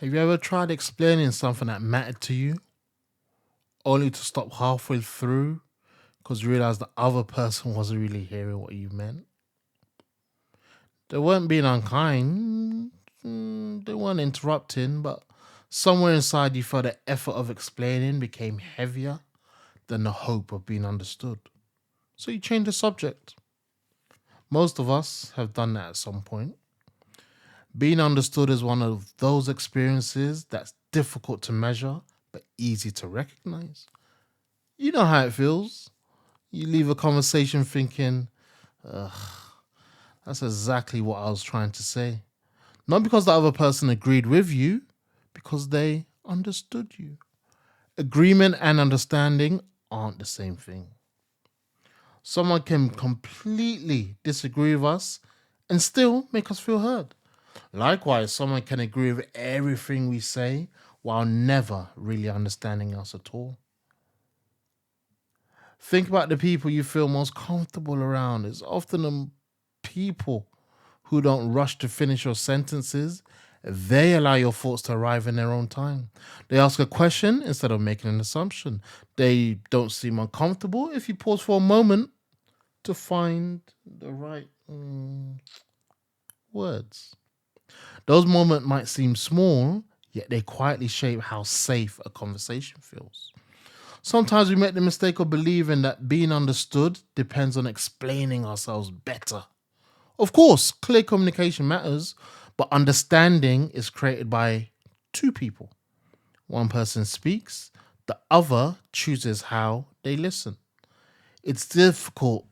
Have you ever tried explaining something that mattered to you, only to stop halfway through because you realized the other person wasn't really hearing what you meant? They weren't being unkind, they weren't interrupting, but somewhere inside you felt the effort of explaining became heavier than the hope of being understood. So you changed the subject. Most of us have done that at some point. Being understood is one of those experiences that's difficult to measure but easy to recognize. You know how it feels. You leave a conversation thinking, ugh, that's exactly what I was trying to say. Not because the other person agreed with you, because they understood you. Agreement and understanding aren't the same thing. Someone can completely disagree with us and still make us feel heard. Likewise, someone can agree with everything we say while never really understanding us at all. Think about the people you feel most comfortable around. It's often the people who don't rush to finish your sentences. They allow your thoughts to arrive in their own time. They ask a question instead of making an assumption. They don't seem uncomfortable if you pause for a moment to find the right words. Those moments might seem small, yet they quietly shape how safe a conversation feels. Sometimes we make the mistake of believing that being understood depends on explaining ourselves better. Of course, clear communication matters, but understanding is created by two people. One person speaks, the other chooses how they listen. It's difficult,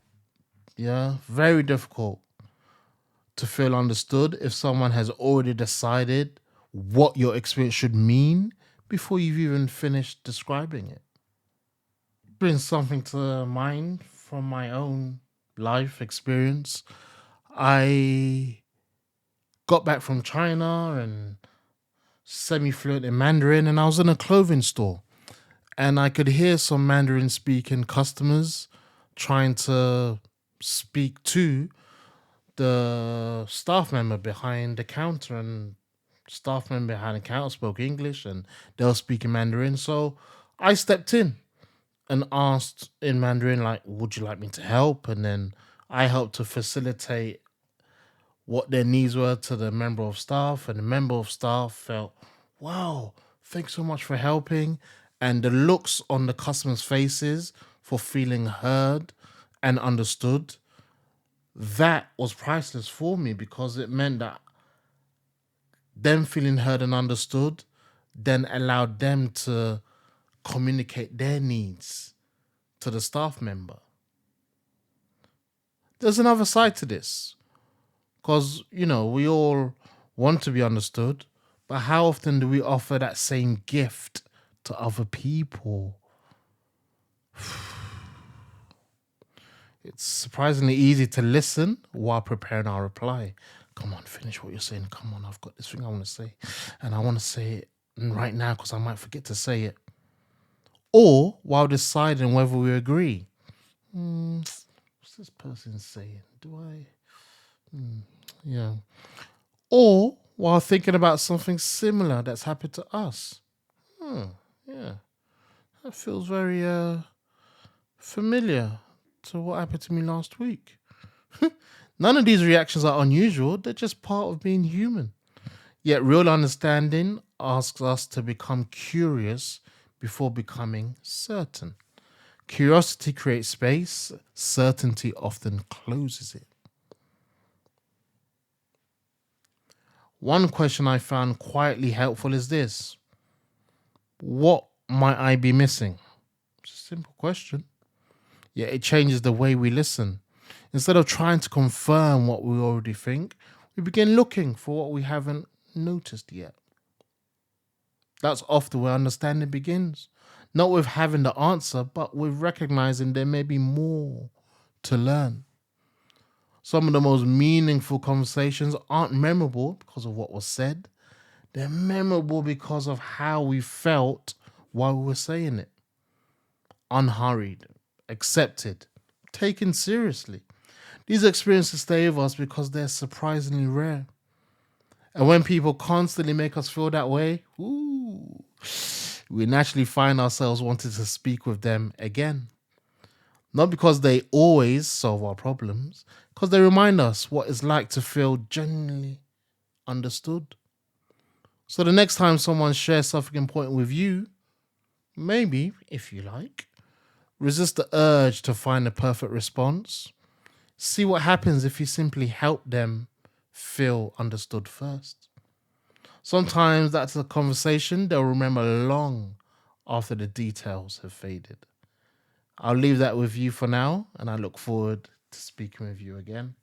yeah, very difficult to feel understood if someone has already decided what your experience should mean before you've even finished describing it. Brings something to mind from my own life experience. I got back from China and semi fluent in Mandarin, and I was in a clothing store and I could hear some Mandarin speaking customers trying to speak to the staff member behind the counter, and staff member behind the counter spoke English and they were speaking Mandarin. So I stepped in and asked in Mandarin, like, would you like me to help? And then I helped to facilitate what their needs were to the member of staff. And the member of staff felt, wow, thanks so much for helping. And the looks on the customers' faces for feeling heard and understood, that was priceless for me because it meant that them feeling heard and understood then allowed them to communicate their needs to the staff member. There's another side to this because, we all want to be understood, but how often do we offer that same gift to other people? It's surprisingly easy to listen while preparing our reply. Come on, finish what you're saying. Come on, I've got this thing I want to say. And I want to say it right now because I might forget to say it. Or while deciding whether we agree. What's this person saying? Do I? Yeah. Or while thinking about something similar that's happened to us. Yeah. That feels very familiar to what happened to me last week. None of these reactions are unusual, they're just part of being human. Yet real understanding asks us to become curious before becoming certain. Curiosity creates space, certainty often closes it. One question I found quietly helpful is this: what might I be missing? It's a simple question, yet it changes the way we listen. Instead of trying to confirm what we already think, we begin looking for what we haven't noticed yet. That's often where understanding begins. Not with having the answer, but with recognizing there may be more to learn. Some of the most meaningful conversations aren't memorable because of what was said, they're memorable because of how we felt while we were saying it. Unhurried, accepted, taken seriously. These experiences stay with us because they're surprisingly rare. And when people constantly make us feel that way, we naturally find ourselves wanting to speak with them again. Not because they always solve our problems, because they remind us what it's like to feel genuinely understood. So the next time someone shares something important with you, maybe, if you like, resist the urge to find a perfect response. See what happens if you simply help them feel understood first. Sometimes that's a conversation they'll remember long after the details have faded. I'll leave that with you for now, and I look forward to speaking with you again.